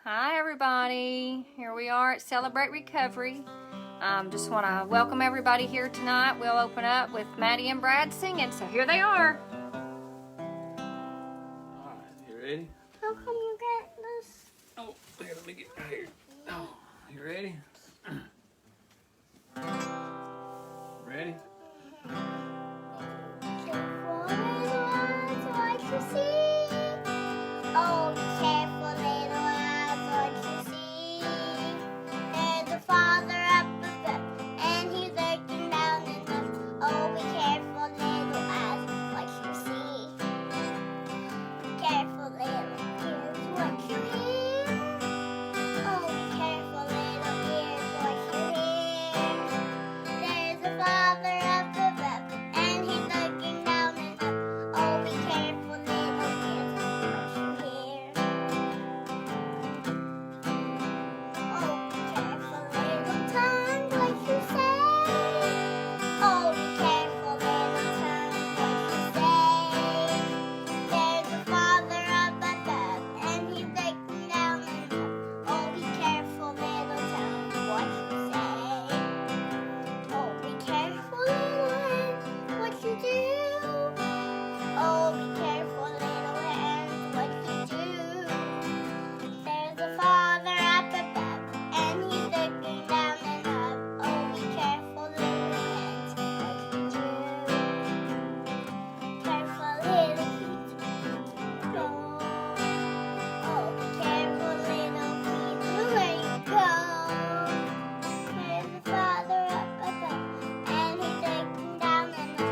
Hi everybody, here we are at Celebrate Recovery. Just want to welcome everybody here tonight. We'll open up with Maddie and Brad singing, so here they are. Alright, you ready? How come you get this? Oh, here, let me get right here. Oh, you ready? Ready? Careful little eyes, what you see? Oh, be careful little eyes, what you see? There's a father up above, and he's looking down and up. Oh, be careful little eyes, what you see? Be careful little ears, what you hear? Oh, be careful little ears, what you hear? There's a father up above, and he's looking down and up. Oh, be careful little ears, what you hear? Oh, be careful little tongue, what you say? Oh, be careful little tongue, what you say? There's a father up above, and he's looking down and up. Oh, be careful little tongue, what you say? Oh, be careful little hands, what you do? Oh, be careful little hands, what you do? There's a father up above, and he's looking down and up. Oh, be careful little hands, what you do? Careful little feet, go. Oh, be careful little feet, where you go. There's a father up above, and he's looking down and up.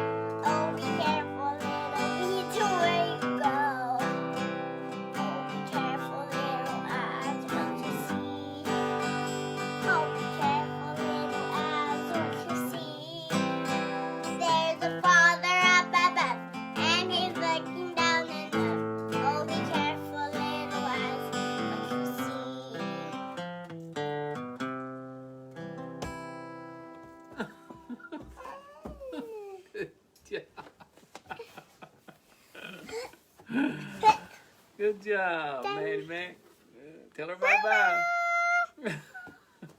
Oh, be careful little feet, where you go. Oh, be careful little eyes, what you see? Oh, be careful little eyes, what you see? There's a father up above, and he's looking down and up. Oh, be careful little eyes, what you see? Good job, Maddie Mac. Tell her bye-bye.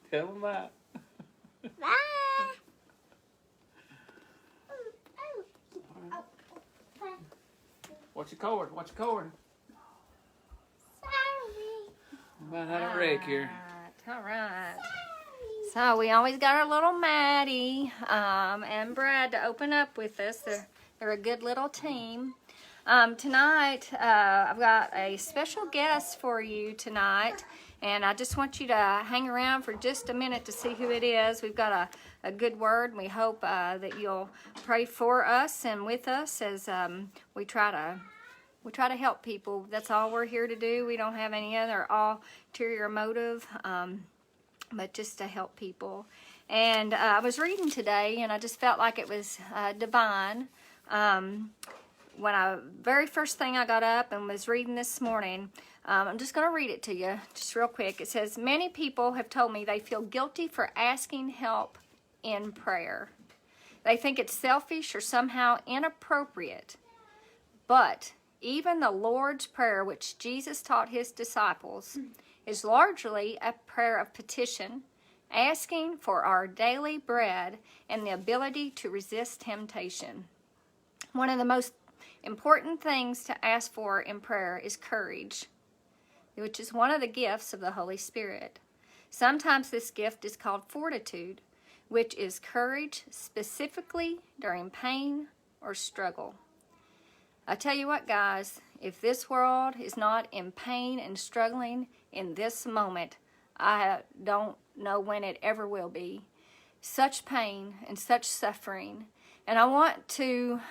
Tell them bye. Bye. Watch your cord, watch your cord. Sorry. We might have a wreck here. All right. So we always got our little Maddie and Brad to open up with us. They're a good little team. Tonight, I've got a special guest for you tonight, and I just want you to hang around for just a minute to see who it is. We've got a good word, and we hope that you'll pray for us and with us as we try to help people. That's all we're here to do. We don't have any other ulterior motive, but just to help people. And I was reading today, and I just felt like it was divine. When very first thing I got up and was reading this morning, I'm just going to read it to you just real quick. It says, many people have told me they feel guilty for asking help in prayer. They think it's selfish or somehow inappropriate. But even the Lord's Prayer, which Jesus taught his disciples, is largely a prayer of petition, asking for our daily bread and the ability to resist temptation. One of the most important things to ask for in prayer is courage, which is one of the gifts of the Holy Spirit. Sometimes this gift is called fortitude, which is courage specifically during pain or struggle. I tell you what, guys, if this world is not in pain and struggling in this moment, I don't know when it ever will be. Such pain and such suffering. And I want to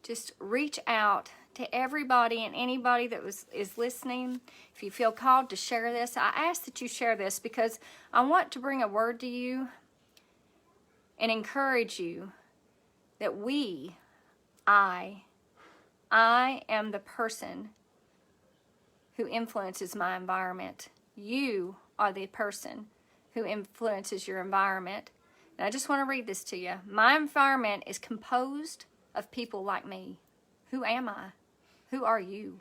just reach out to everybody and anybody that is listening. If you feel called to share this, I ask that you share this because I want to bring a word to you and encourage you that I am the person who influences my environment. You are the person who influences your environment. And I just want to read this to you. My environment is composed of people like me. Who am I? Who are you?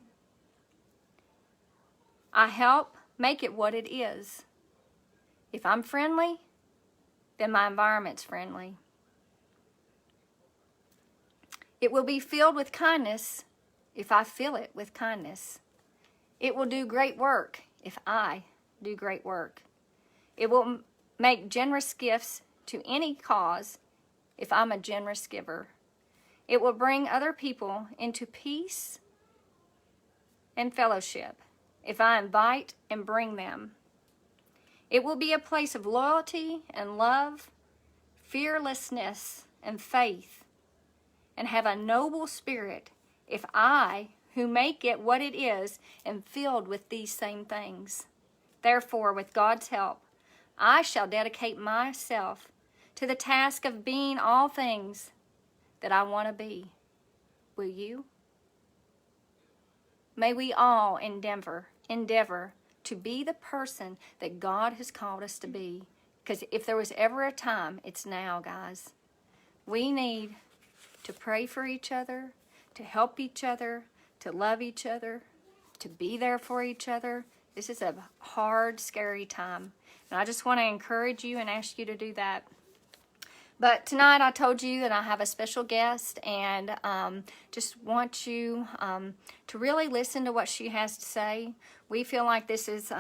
I help make it what it is. If I'm friendly, then my environment's friendly. It will be filled with kindness if I fill it with kindness. It will do great work if I do great work. It will make generous gifts to any cause if I'm a generous giver. It will bring other people into peace and fellowship if I invite and bring them. It will be a place of loyalty and love, fearlessness and faith, and have a noble spirit if I, who make it what it is, am filled with these same things. Therefore, with God's help, I shall dedicate myself to the task of being all things that I want to be. Will you? May we all endeavor to be the person that God has called us to be. Because if there was ever a time, it's now, guys. We need to pray for each other, to help each other, to love each other, to be there for each other. This is a hard, scary time. And I just want to encourage you and ask you to do that. But tonight I told you that I have a special guest, and just want you to really listen to what she has to say. We feel like this is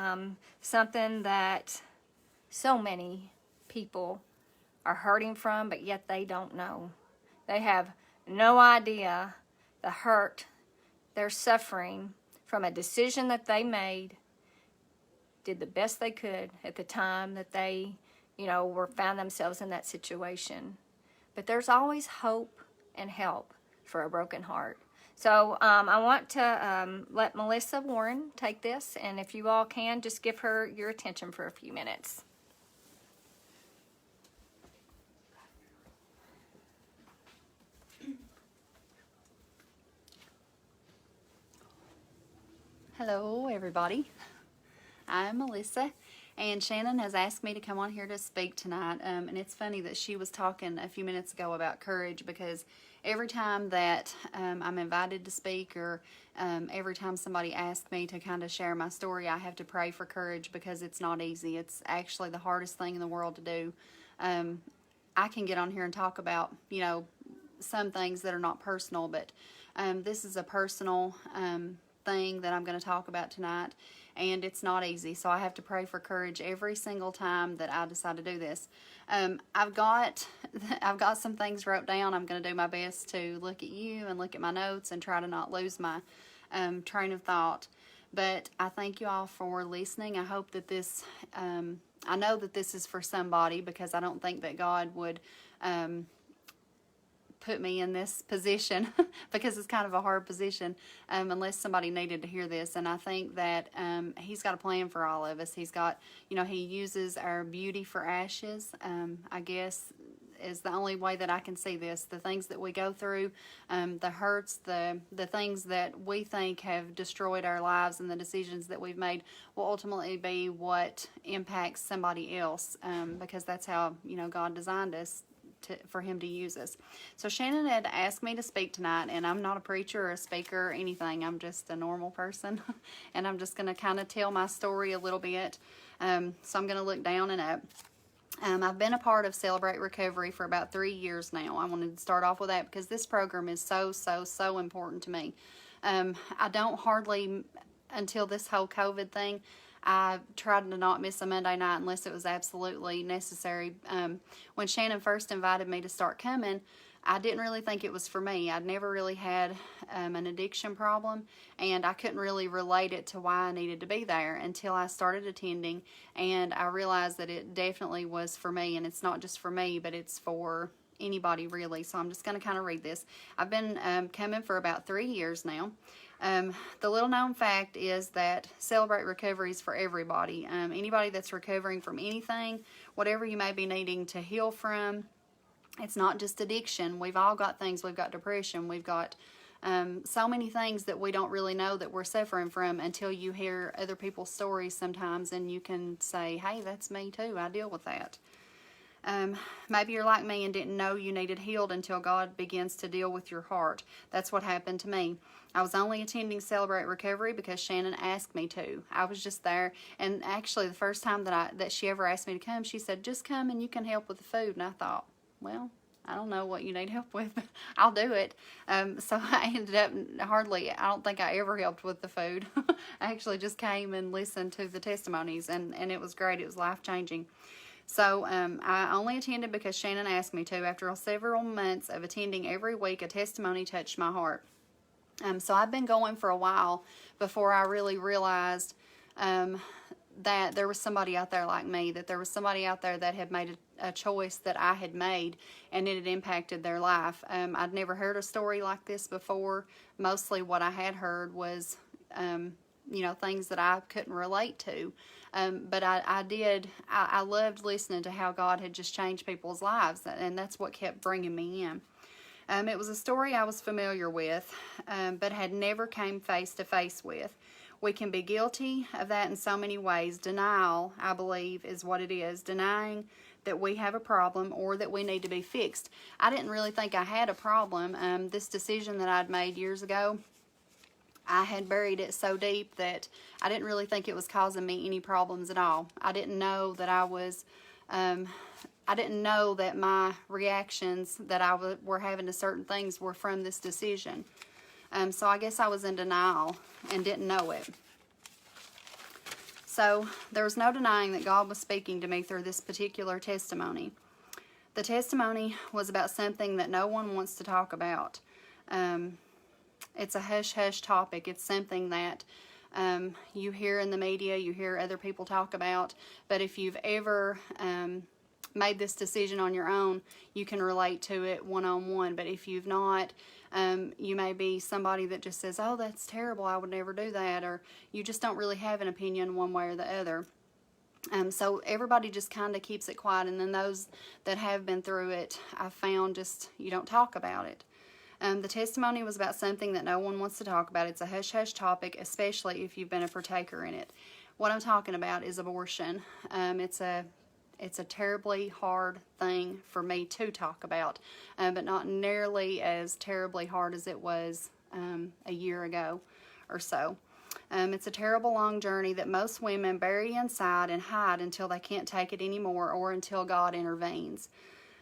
something that so many people are hurting from, but yet they don't know. They have no idea the hurt they're suffering from a decision that they made, did the best they could at the time that they found themselves in that situation. But there's always hope and help for a broken heart. So I want to let Melissa Warren take this, and if you all can, just give her your attention for a few minutes. Hello, everybody. I'm Melissa, and Shannon has asked me to come on here to speak tonight. And it's funny that she was talking a few minutes ago about courage, because every time that I'm invited to speak, or every time somebody asks me to kind of share my story, I have to pray for courage, because it's not easy. It's actually the hardest thing in the world to do. I can get on here and talk about, some things that are not personal, but this is a personal thing that I'm going to talk about tonight, and it's not easy, so I have to pray for courage every single time that I decide to do this. I've got some things wrote down. I'm going to do my best to look at you and look at my notes and try to not lose my train of thought. But I thank you all for listening. I hope that this, I know that this is for somebody, because I don't think that God would put me in this position because it's kind of a hard position unless somebody needed to hear this. And I think that he's got a plan for all of us. He's got, he uses our beauty for ashes, I guess is the only way that I can see this. The things that we go through, the hurts, the things that we think have destroyed our lives, and the decisions that we've made will ultimately be what impacts somebody else, because that's how God designed us for him to use us. So Shannon had asked me to speak tonight, and I'm not a preacher or a speaker or anything. I'm just a normal person, and I'm just going to kind of tell my story a little bit. So I'm going to look down and up. I've been a part of Celebrate Recovery for about 3 years now. I wanted to start off with that because this program is so important to me. I don't hardly, until this whole COVID thing, I tried to not miss a Monday night unless it was absolutely necessary. When Shannon first invited me to start coming, I didn't really think it was for me. I'd never really had an addiction problem, and I couldn't really relate it to why I needed to be there until I started attending, and I realized that it definitely was for me, and it's not just for me, but it's for anybody really. So I'm just going to kind of read this. I've been coming for about 3 years now. The little known fact is that Celebrate Recovery is for everybody. Anybody that's recovering from anything, whatever you may be needing to heal from. It's not just addiction. We've all got things. We've got depression. We've got so many things that we don't really know that we're suffering from until you hear other people's stories sometimes, and you can say, hey, that's me too. I deal with that. Maybe you're like me and didn't know you needed healed until God begins to deal with your heart. That's what happened to me. I was only attending Celebrate Recovery because Shannon asked me to. I was just there, and actually the first time that she ever asked me to come, she said, just come and you can help with the food. And I thought, well, I don't know what you need help with, but I'll do it. So I ended up I don't think I ever helped with the food. I actually just came and listened to the testimonies, and it was great. It was life-changing. So I only attended because Shannon asked me to. After several months of attending every week, a testimony touched my heart. So I've been going for a while before I really realized that there was somebody out there like me, that there was somebody out there that had made a choice that I had made, and it had impacted their life. I'd never heard a story like this before. Mostly what I had heard was, things that I couldn't relate to. But I loved listening to how God had just changed people's lives, and that's what kept bringing me in. It was a story I was familiar with, but had never came face to face with. We can be guilty of that in so many ways. Denial, I believe, is what it is. Denying that we have a problem or that we need to be fixed. I didn't really think I had a problem. This decision that I'd made years ago, I had buried it so deep that I didn't really think it was causing me any problems at all. I didn't know that I didn't know that my reactions that I were having to certain things were from this decision. So I guess I was in denial and didn't know it. So there was no denying that God was speaking to me through this particular testimony. The testimony was about something that no one wants to talk about. It's a hush-hush topic. It's something that you hear in the media, you hear other people talk about, but if you've ever made this decision on your own, you can relate to it one-on-one. But if you've not, you may be somebody that just says, oh, that's terrible, I would never do that, or you just don't really have an opinion one way or the other. So everybody just kind of keeps it quiet, and then those that have been through it, I've found just you don't talk about it. The testimony was about something that no one wants to talk about. It's a hush-hush topic, especially if you've been a partaker in it. What I'm talking about is abortion. It's a terribly hard thing for me to talk about, but not nearly as terribly hard as it was a year ago or so. It's a terrible long journey that most women bury inside and hide until they can't take it anymore or until God intervenes.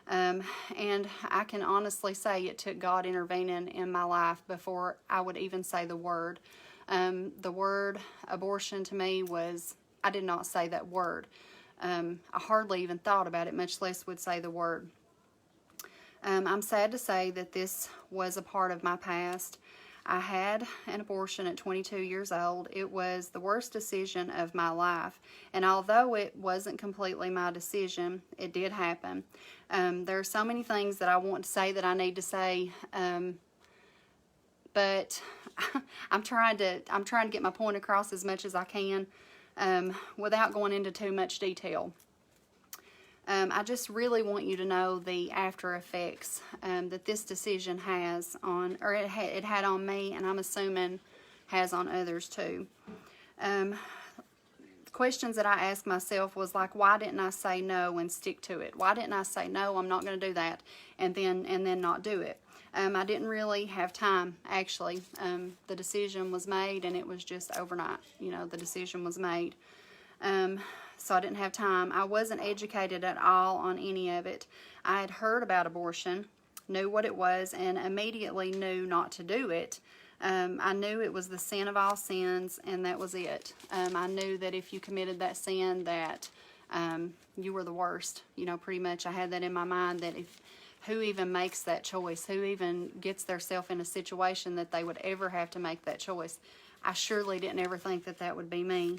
And I can honestly say it took God intervening in my life before I would even say the word. The word abortion to me I did not say that word. I hardly even thought about it, much less would say the word. I'm sad to say that this was a part of my past. I had an abortion at 22 years old. It was the worst decision of my life. And although it wasn't completely my decision, it did happen. There are so many things that I want to say that I need to say, but I'm trying to get my point across as much as I can without going into too much detail. I just really want you to know the after effects that this decision has on, or it had on me, and I'm assuming has on others too. Questions that I asked myself was like, why didn't I say no and stick to it? Why didn't I say no, I'm not going to do that, and then not do it? I didn't really have time, actually. The decision was made, and it was just overnight. The decision was made. So I didn't have time. I wasn't educated at all on any of it. I had heard about abortion, knew what it was, and immediately knew not to do it. I knew it was the sin of all sins, and that was it. I knew that if you committed that sin, that you were the worst. Pretty much I had that in my mind, that who even makes that choice? Who even gets themselves in a situation that they would ever have to make that choice? I surely didn't ever think that that would be me.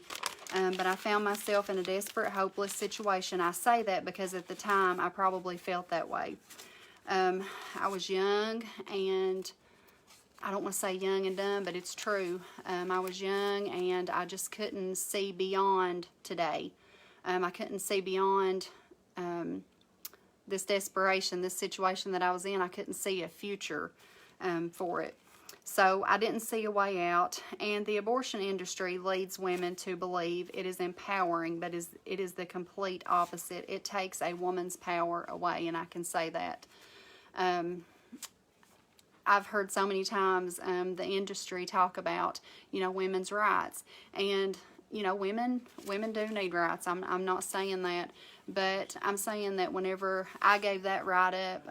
But I found myself in a desperate, hopeless situation. I say that because at the time I probably felt that way. I was young, and I don't want to say young and dumb, but it's true. I was young, and I just couldn't see beyond today. I couldn't see beyond this desperation, this situation that I was in. I couldn't see a future for it. So I didn't see a way out, and the abortion industry leads women to believe it is empowering, but it is the complete opposite. It takes a woman's power away, and I can say that. I've heard so many times the industry talk about, you know, women's rights, and you know, women do need rights. I'm not saying that, but I'm saying that whenever I gave that right up,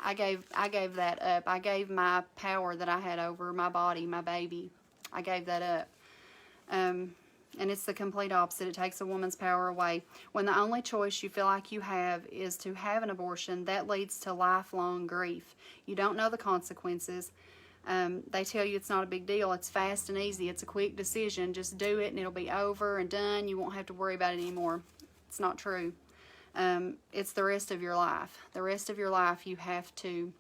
I gave that up. I gave my power that I had over my body, my baby. I gave that up. And it's the complete opposite. It takes a woman's power away. When the only choice you feel like you have is to have an abortion, that leads to lifelong grief. You don't know the consequences. They tell you it's not a big deal. It's fast and easy. It's a quick decision. Just do it and it'll be over and done. You won't have to worry about it anymore. It's not true. It's the rest of your life. The rest of your life you have to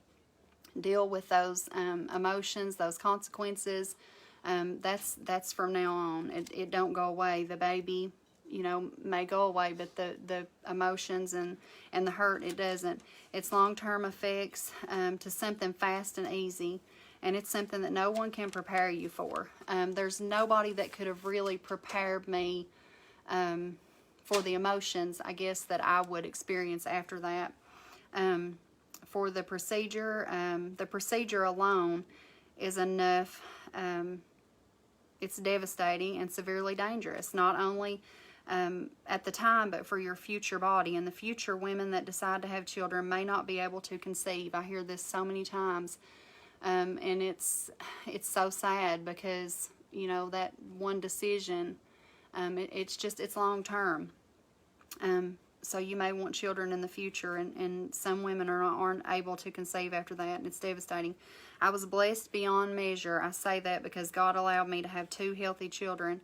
deal with those emotions, those consequences. That's from now on. It don't go away. The baby, you know, may go away, but the emotions and the hurt, it doesn't. It's long-term effects to something fast and easy, and it's something that no one can prepare you for. There's nobody that could have really prepared me for the emotions, I guess, that I would experience after that. For the procedure alone is enough. It's devastating and severely dangerous, not only at the time, but for your future body. In the future, women that decide to have children may not be able to conceive. I hear this so many times, and it's so sad because, you know, that one decision, it's long term. So you may want children in the future, and some women aren't able to conceive after that, and it's devastating. I was blessed beyond measure. I say that because God allowed me to have 2 healthy children.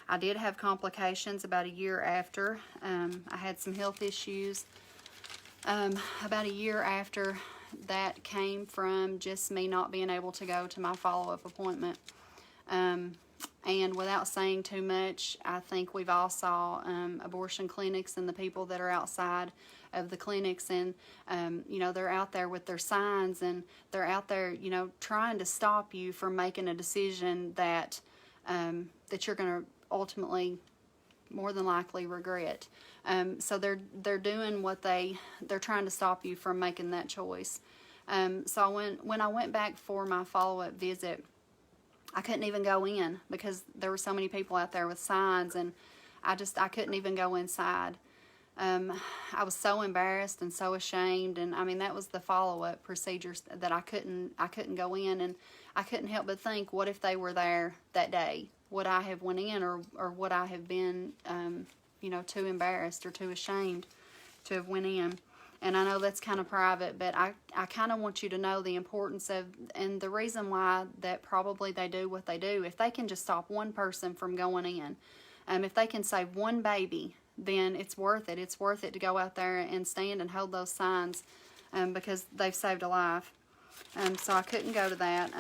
I did have complications about a year after. I had some health issues about a year after that came from just me not being able to go to my follow-up appointment. And without saying too much, I think we've all saw abortion clinics and the people that are outside of the clinics, and you know, they're out there with their signs, and they're out there, you know, trying to stop you from making a decision that that you're going to ultimately, more than likely, regret. So they're doing what they're trying to stop you from making that choice. So when I went back for my follow-up visit, I couldn't even go in because there were so many people out there with signs, and I couldn't even go inside. I was so embarrassed and so ashamed, and I mean, that was the follow-up procedures that I couldn't go in, and I couldn't help but think, what if they were there that day? Would I have went in, or would I have been, you know, too embarrassed or too ashamed to have went in? And I know that's kind of private, but I kind of want you to know the importance of, and the reason why that probably they do what they do. If they can just stop one person from going in, if they can save one baby, then it's worth it. It's worth it to go out there and stand and hold those signs because they've saved a life. So I couldn't go to that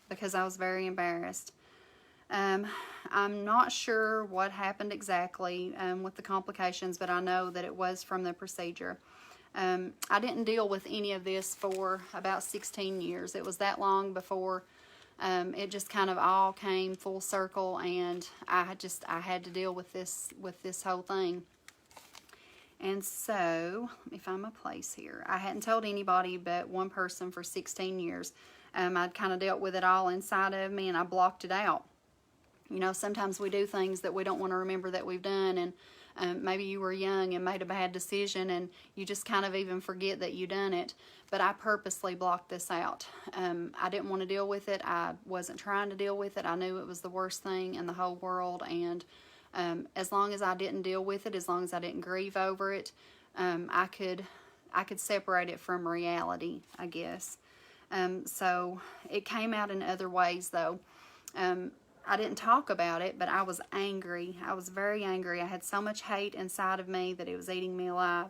because I was very embarrassed. I'm not sure what happened exactly with the complications, but I know that it was from the procedure. I didn't deal with any of this for about 16 years. It was that long before it just kind of all came full circle, and I had to deal with this whole thing. And so, let me find my place here. I hadn't told anybody but one person for 16 years. I'd kind of dealt with it all inside of me, and I blocked it out. You know, sometimes we do things that we don't want to remember that we've done, and maybe you were young and made a bad decision, and you just kind of even forget that you done it. But I purposely blocked this out. I didn't want to deal with it. I wasn't trying to deal with it. I knew it was the worst thing in the whole world, and as long as I didn't deal with it, as long as I didn't grieve over it, I could separate it from reality, I guess. So it came out in other ways, though. I didn't talk about it, but I was angry. I was very angry. I had so much hate inside of me that it was eating me alive.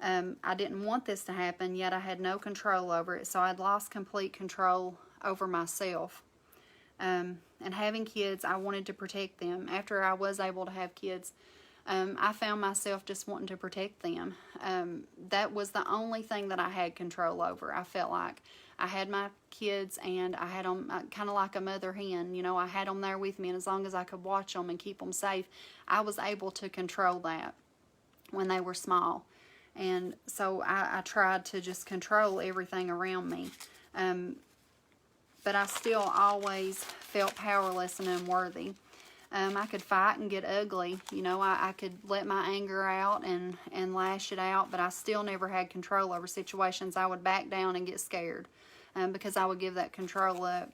I didn't want this to happen, yet I had no control over it, so I'd lost complete control over myself. And having kids, I wanted to protect them. After I was able to have kids, I found myself just wanting to protect them. That was the only thing that I had control over. I felt like I had my kids, and I had them kind of like a mother hen. You know, I had them there with me, and as long as I could watch them and keep them safe, I was able to control that when they were small. And so I tried to just control everything around me. But I still always felt powerless and unworthy. I could fight and get ugly. You know, I could let my anger out and lash it out, but I still never had control over situations. I would back down and get scared because I would give that control up.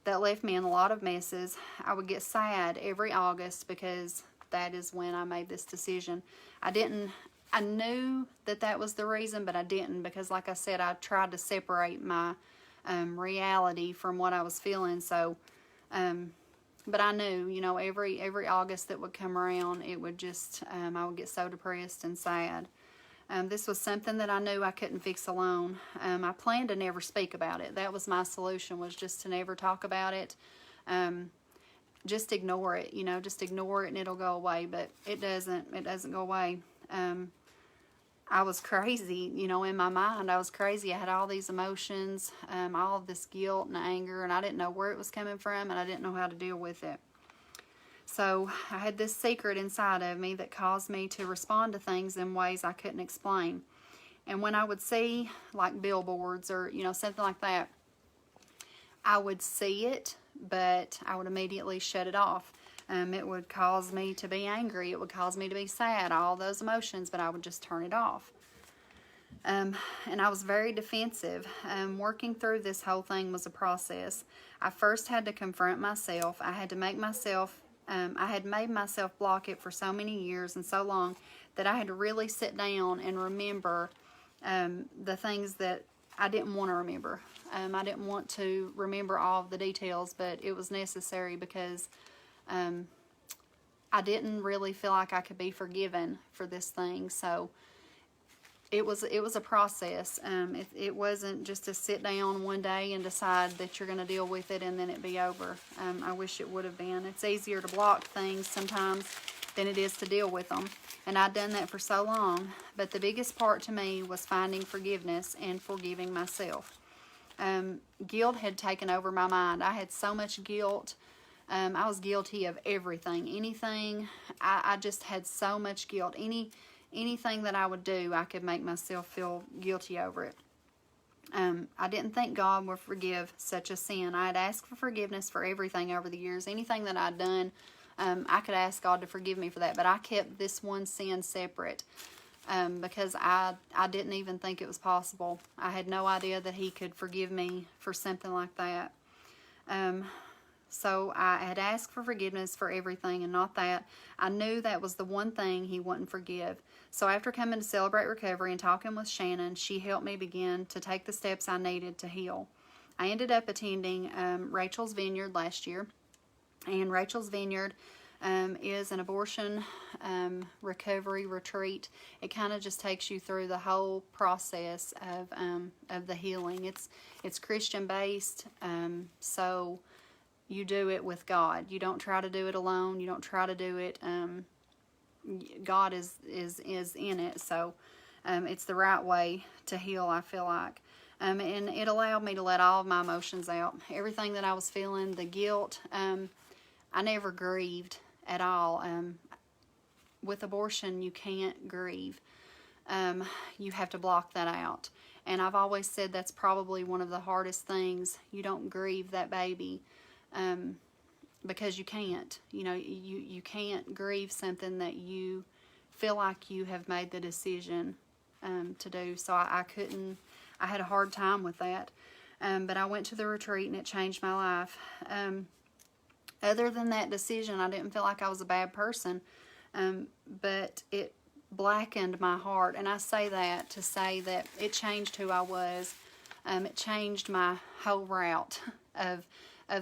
That left me in a lot of messes. I would get sad every August because that is when I made this decision. I knew that was the reason, but I didn't, because like I said, I tried to separate my reality from what I was feeling. So, but I knew, you know, every August that would come around, it would just, I would get so depressed and sad. This was something that I knew I couldn't fix alone. I planned to never speak about it. That was my solution, was just to never talk about it. Just ignore it, you know, just ignore it and it'll go away. But it doesn't go away. I was crazy, you know, in my mind. I was crazy. I had all these emotions, all of this guilt and anger, and I didn't know where it was coming from, and I didn't know how to deal with it. So I had this secret inside of me that caused me to respond to things in ways I couldn't explain. And when I would see like billboards or, you know, something like that, I would see it, but I would immediately shut it off. It would cause me to be angry. It would cause me to be sad, all those emotions, but I would just turn it off. And I was very defensive. Working through this whole thing was a process. I first had to confront myself. I had to make myself, I had made myself block it for so many years and so long that I had to really sit down and remember the things that I didn't want to remember. I didn't want to remember all of the details, but it was necessary because I didn't really feel like I could be forgiven for this thing. So it was a process. It wasn't just to sit down one day and decide that you're going to deal with it and then it be over. I wish it would have been. It's easier to block things sometimes than it is to deal with them. And I'd done that for so long. But the biggest part to me was finding forgiveness and forgiving myself. Guilt had taken over my mind. I had so much guilt. I was guilty of everything. Anything, I just had so much guilt. Anything that I would do, I could make myself feel guilty over it. I didn't think God would forgive such a sin. I had asked for forgiveness for everything over the years. Anything that I'd done, I could ask God to forgive me for that. But I kept this one sin separate because I didn't even think it was possible. I had no idea that He could forgive me for something like that. So I had asked for forgiveness for everything and not that. I knew that was the one thing He wouldn't forgive. So after coming to Celebrate Recovery and talking with Shannon, she helped me begin to take the steps I needed to heal. I ended up attending Rachel's Vineyard last year. And Rachel's Vineyard is an abortion recovery retreat. It kind of just takes you through the whole process of the healing. It's Christian based, so you do it with God. You don't try to do it alone. You don't try to do it. God is in it. So it's the right way to heal, I feel like. And it allowed me to let all of my emotions out. Everything that I was feeling, the guilt, I never grieved at all. With abortion, you can't grieve. You have to block that out. And I've always said that's probably one of the hardest things. You don't grieve that baby. Because you can't, you know, you can't grieve something that you feel like you have made the decision to do. So I couldn't, I had a hard time with that. But I went to the retreat and it changed my life. Other than that decision, I didn't feel like I was a bad person. But it blackened my heart. And I say that to say that it changed who I was. It changed my whole route of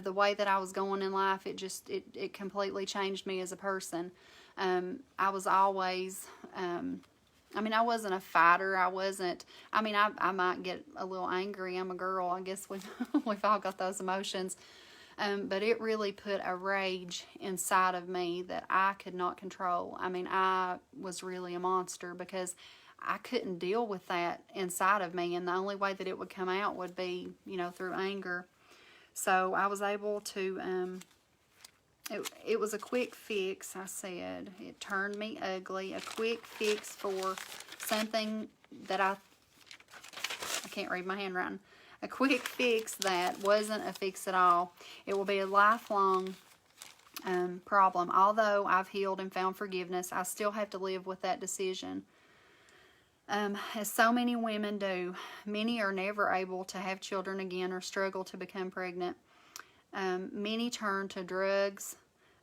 the way that I was going in life. It completely changed me as a person. I was always, I wasn't a fighter. I might get a little angry. I'm a girl. I guess we've all got those emotions. But it really put a rage inside of me that I could not control. I was really a monster because I couldn't deal with that inside of me. And the only way that it would come out would be, through anger. So I was able to it was a quick fix, I said. It turned me ugly. A quick fix for something that I can't read my handwriting. A quick fix that wasn't a fix at all. It will be a lifelong problem. Although I've healed and found forgiveness, I still have to live with that decision. As so many women do, many are never able to have children again or struggle to become pregnant. Many turn to drugs,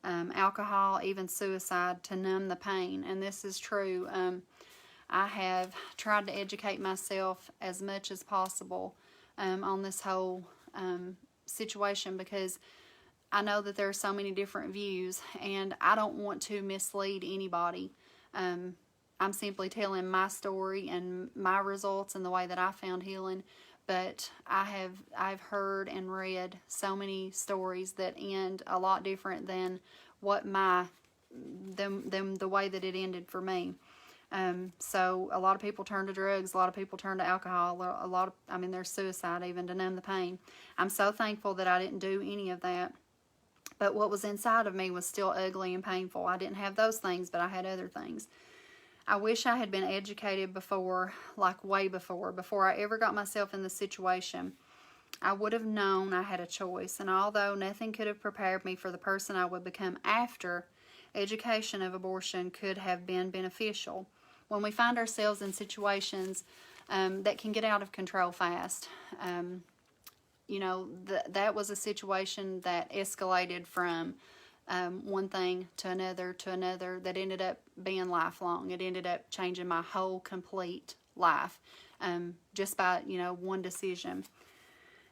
alcohol, even suicide to numb the pain. And this is true. I have tried to educate myself as much as possible on this whole situation, because I know that there are so many different views, and I don't want to mislead anybody. I'm simply telling my story and my results and the way that I found healing. But I've heard and read so many stories that end a lot different than what the way that it ended for me. So a lot of people turn to drugs, a lot of people turn to alcohol, there's suicide even to numb the pain. I'm so thankful that I didn't do any of that. But what was inside of me was still ugly and painful. I didn't have those things, but I had other things. I wish I had been educated before, like way before I ever got myself in the situation. I would have known I had a choice, and although nothing could have prepared me for the person I would become after, education of abortion could have been beneficial. When we find ourselves in situations that can get out of control fast, that was a situation that escalated from one thing to another that ended up being lifelong. It ended up changing my whole complete life just by one decision.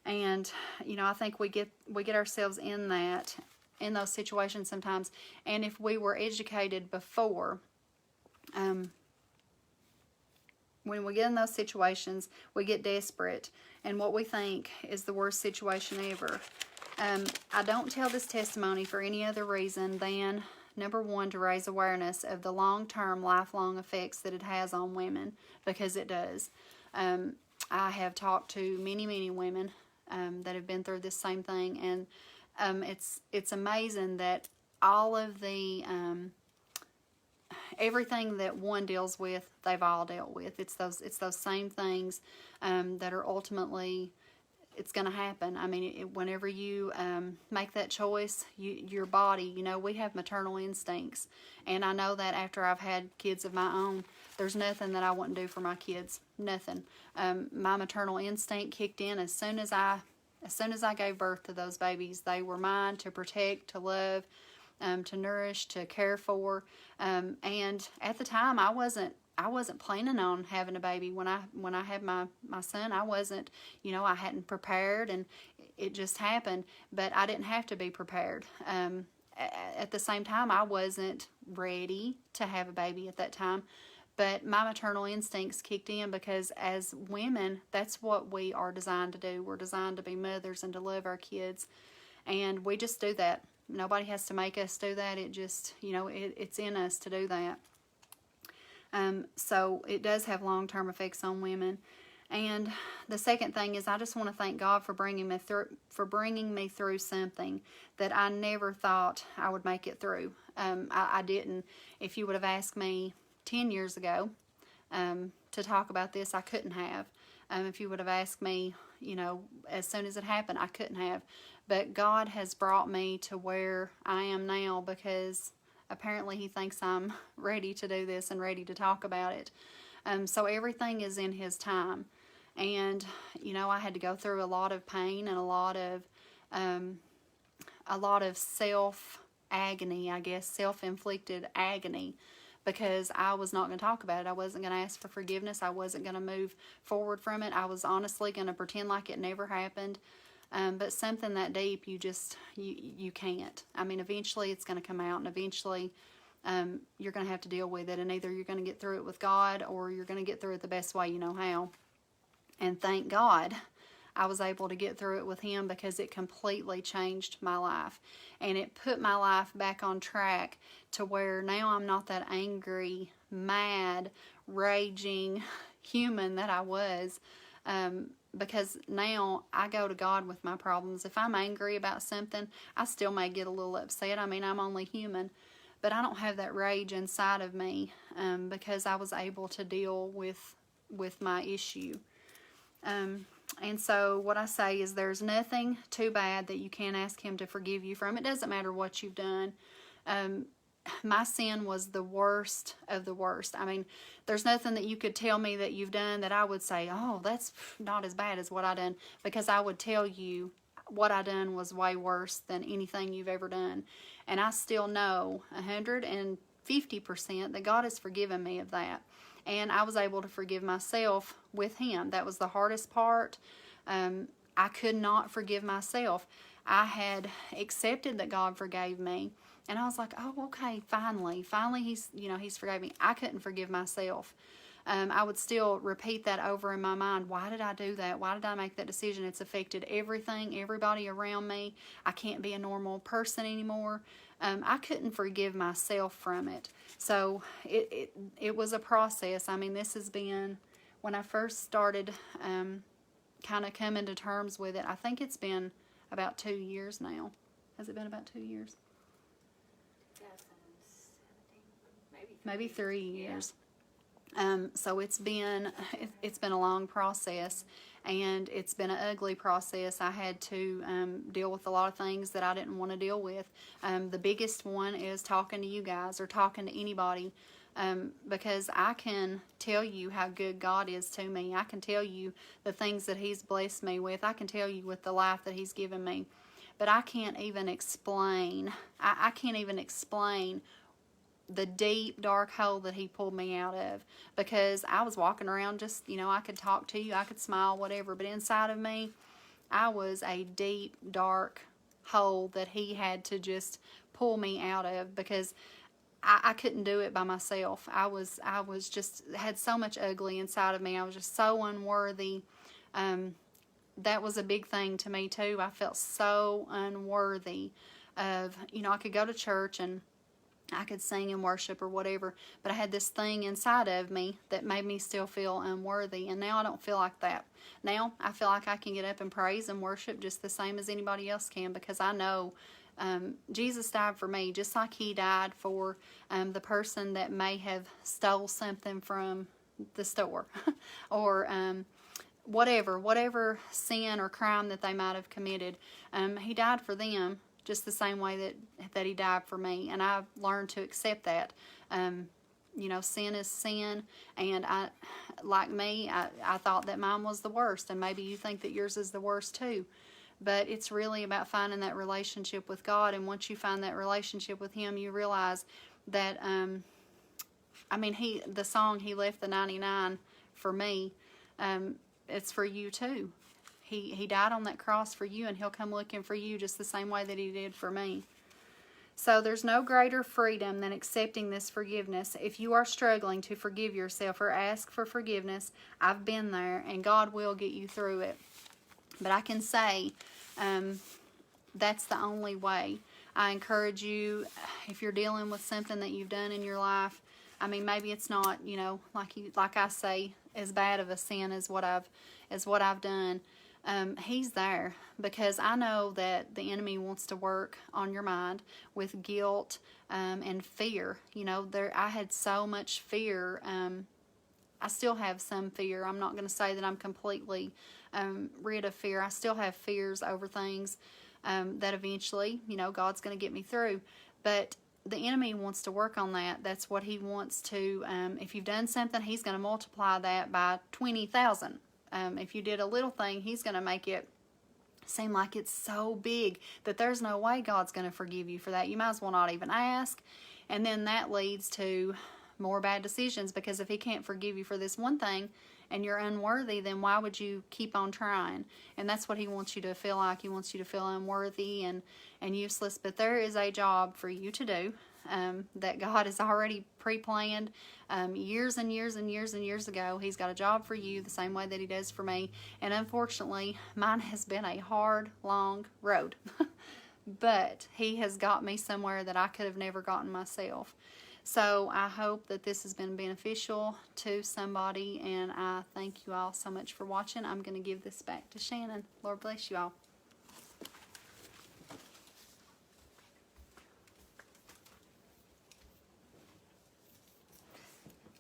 And I think we get ourselves in those situations sometimes. And if we were educated before, when we get in those situations, we get desperate, and what we think is the worst situation ever. I don't tell this testimony for any other reason than, number one, to raise awareness of the long-term, lifelong effects that it has on women, because it does. I have talked to many, many women that have been through this same thing, and it's amazing that all of the everything that one deals with, they've all dealt with. It's those same things that are ultimately, it's going to happen. I mean, whenever you make that choice, your body, we have maternal instincts. And I know that after I've had kids of my own, there's nothing that I wouldn't do for my kids. Nothing. My maternal instinct kicked in as soon as I gave birth to those babies. They were mine to protect, to love, to nourish, to care for. And at the time, I wasn't planning on having a baby. When I had my son, I wasn't, I hadn't prepared, and it just happened. But I didn't have to be prepared. At the same time, I wasn't ready to have a baby at that time. But my maternal instincts kicked in, because as women, that's what we are designed to do. We're designed to be mothers and to love our kids. And we just do that. Nobody has to make us do that. It just, it's in us to do that. So it does have long-term effects on women. And the second thing is, I just want to thank God for bringing me through something that I never thought I would make it through. I didn't. If you would have asked me 10 years ago to talk about this, I couldn't have. If you would have asked me, as soon as it happened, I couldn't have. But God has brought me to where I am now, because apparently He thinks I'm ready to do this and ready to talk about it. So everything is in His time. And, I had to go through a lot of pain and a lot of self-agony, I guess, self-inflicted agony, because I was not going to talk about it. I wasn't going to ask for forgiveness. I wasn't going to move forward from it. I was honestly going to pretend like it never happened. But something that deep, you can't. I mean, eventually it's going to come out, and eventually you're going to have to deal with it. And either you're going to get through it with God, or you're going to get through it the best way you know how. And thank God I was able to get through it with Him, because it completely changed my life. And it put my life back on track to where now I'm not that angry, mad, raging human that I was. because now I go to God with my problems. If I'm angry about something, I still may get a little upset. I mean, I'm only human. But I don't have that rage inside of me because I was able to deal with my issue. And so what I say is there's nothing too bad that you can't ask Him to forgive you from. It doesn't matter what you've done. My sin was the worst of the worst. I mean, there's nothing that you could tell me that you've done that I would say, oh, that's not as bad as what I done, because I would tell you what I done was way worse than anything you've ever done. And I still know 150% that God has forgiven me of that. And I was able to forgive myself with Him. That was the hardest part. I could not forgive myself. I had accepted that God forgave me. And I was like, oh, okay, finally He's forgave me. I couldn't forgive myself. I would still repeat that over in my mind. Why did I do that? Why did I make that decision? It's affected everything, everybody around me. I can't be a normal person anymore. I couldn't forgive myself from it. So it was a process. I mean, this has been, when I first started kind of coming to terms with it, I think it's been about 2 years now. Has it been about 2 years? Maybe 3 years. So it's been a long process, and it's been an ugly process. I had to deal with a lot of things that I didn't want to deal with. The biggest one is talking to you guys or talking to anybody, because I can tell you how good God is to me. I can tell you the things that He's blessed me with. I can tell you with the life that He's given me. But I can't even explain. I can't even explain the deep, dark hole that He pulled me out of, because I was walking around just, I could talk to you, I could smile, whatever, but inside of me, I was a deep, dark hole that He had to just pull me out of, because I couldn't do it by myself. I was just, had so much ugly inside of me. I was just so unworthy. That was a big thing to me too. I felt so unworthy of, I could go to church and I could sing and worship or whatever, but I had this thing inside of me that made me still feel unworthy, and now I don't feel like that. Now I feel like I can get up and praise and worship just the same as anybody else can, because I know Jesus died for me, just like He died for the person that may have stole something from the store or whatever sin or crime that they might have committed. He died for them just the same way that He died for me, and I've learned to accept that. Sin is sin, and I thought that mine was the worst, and maybe you think that yours is the worst too. But it's really about finding that relationship with God, and once you find that relationship with Him, you realize that, the song, He left the 99 for me, it's for you too. He died on that cross for you, and He'll come looking for you just the same way that He did for me. So there's no greater freedom than accepting this forgiveness. If you are struggling to forgive yourself or ask for forgiveness, I've been there, and God will get you through it. But I can say that's the only way. I encourage you, if you're dealing with something that you've done in your life, maybe it's not, like I say, as bad of a sin as what I've done. He's there, because I know that the enemy wants to work on your mind with guilt and fear. I had so much fear. I still have some fear. I'm not going to say that I'm completely rid of fear. I still have fears over things that eventually, God's going to get me through. But the enemy wants to work on that. That's what he wants to. If you've done something, he's going to multiply that by 20,000. If you did a little thing, he's going to make it seem like it's so big that there's no way God's going to forgive you for that. You might as well not even ask. And then that leads to more bad decisions, because if he can't forgive you for this one thing and you're unworthy, then why would you keep on trying? And that's what he wants you to feel like. He wants you to feel unworthy and useless. But there is a job for you to do that God has already pre-planned years and years and years and years ago. He's got a job for you the same way that he does for me. And unfortunately, mine has been a hard, long road. But he has got me somewhere that I could have never gotten myself. So I hope that this has been beneficial to somebody, and I thank you all so much for watching. I'm going to give this back to Shannon. Lord bless you all.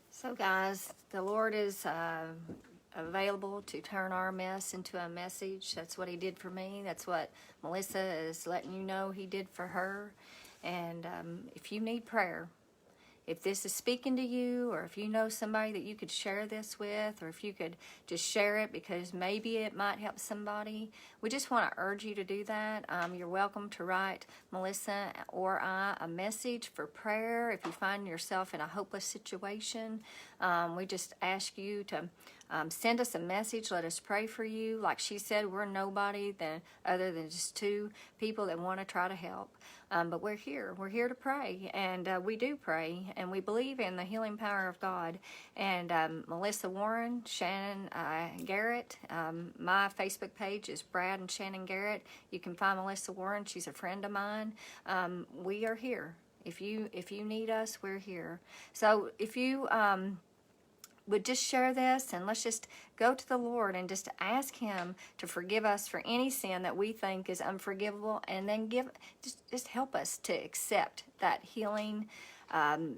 So guys, the Lord is available to turn our mess into a message. That's what he did for me. That's what Melissa is letting you know he did for her. And if you need prayer, if this is speaking to you, or if you know somebody that you could share this with, or if you could just share it because maybe it might help somebody, we just want to urge you to do that. You're welcome to write Melissa or I a message for prayer if you find yourself in a hopeless situation. We just ask you to send us a message. Let us pray for you. Like she said, we're nobody other than just two people that want to try to help. But we're here. We're here to pray, and we do pray, and we believe in the healing power of God. And Melissa Warren, Shannon Garrett, my Facebook page is Brad and Shannon Garrett. You can find Melissa Warren. She's a friend of mine. We are here. If you need us, we're here. So if you would just share this, and let's just go to the Lord and just ask him to forgive us for any sin that we think is unforgivable, and then just help us to accept that healing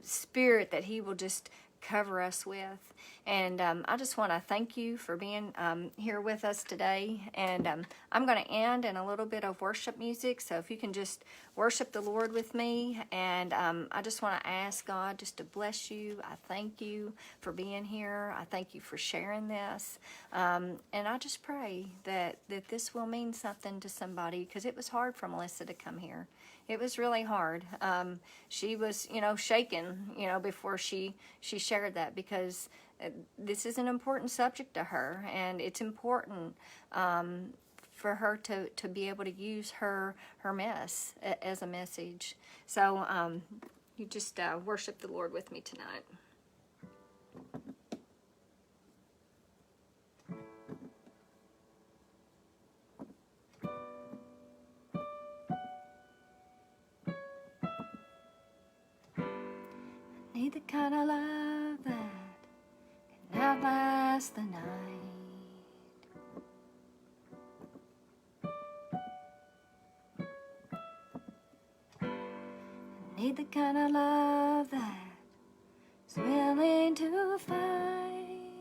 spirit that he will just cover us with. And I just want to thank you for being here with us today. And I'm going to end in a little bit of worship music, so if you can just worship the Lord with me. And I just want to ask God just to bless you. I thank you for being here. I thank you for sharing this. And I just pray that this will mean something to somebody, because it was hard for Melissa to come here. It was really hard. She was, shaken, before she shared that, because this is an important subject to her, and it's important for her to be able to use her mess as a message. So you just worship the Lord with me tonight. Need the kind of love that can outlast the night. Need the kind of love that's willing to fight.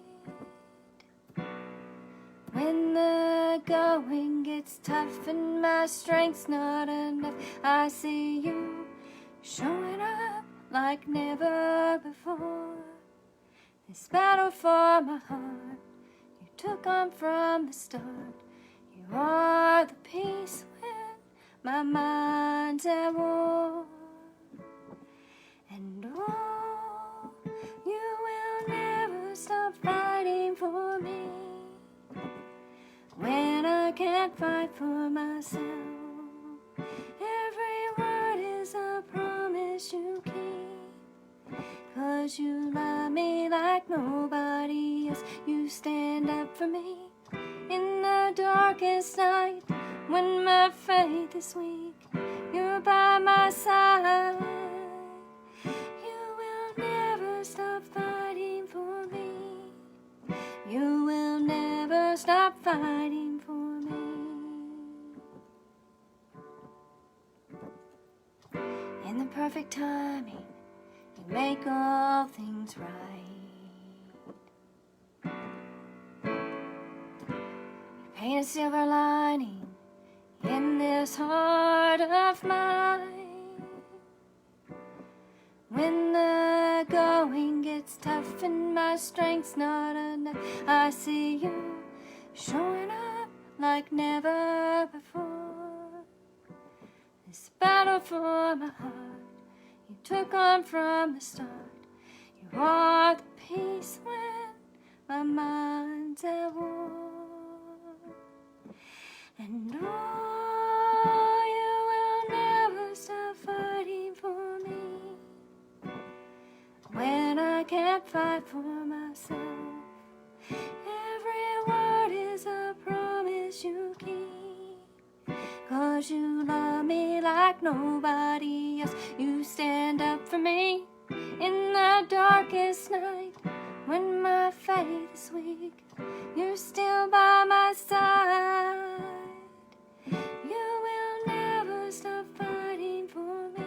When the going gets tough and my strength's not enough, I see you showing up like never before. This battle for my heart you took on from the start. You are the peace when my mind's at war. And oh, you will never stop fighting for me when I can't fight for myself. Every word is a promise you keep. 'Cause you love me like nobody else. You stand up for me in the darkest night. When my faith is weak, you're by my side. You will never stop fighting for me. You will never stop fighting for me. In the perfect timing, you make all things right. You paint a silver lining in this heart of mine. When the going gets tough and my strength's not enough, I see you showing up like never before. This battle for my heart you took on from the start. You are the peace when my mind's at war. And oh, you will never stop fighting for me when I can't fight for myself. Every word is a promise you keep. 'Cause you love me like nobody else. You stand up for me In the darkest night, when my faith is weak, you're still by my side. You will never stop fighting for me.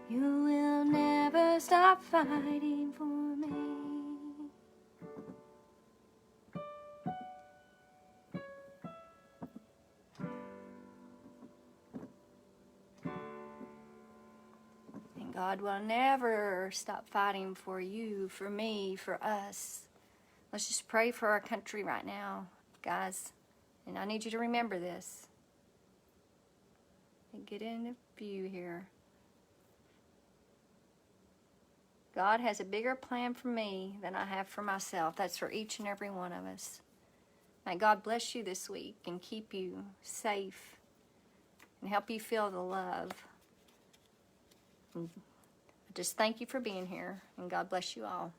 You will never stop fighting for me. And God will never stop fighting for you, for me, for us. Let's just pray for our country right now, guys. And I need you to remember this. And get in the view here. God has a bigger plan for me than I have for myself. That's for each and every one of us. May God bless you this week and keep you safe and help you feel the love. And I just thank you for being here, and God bless you all.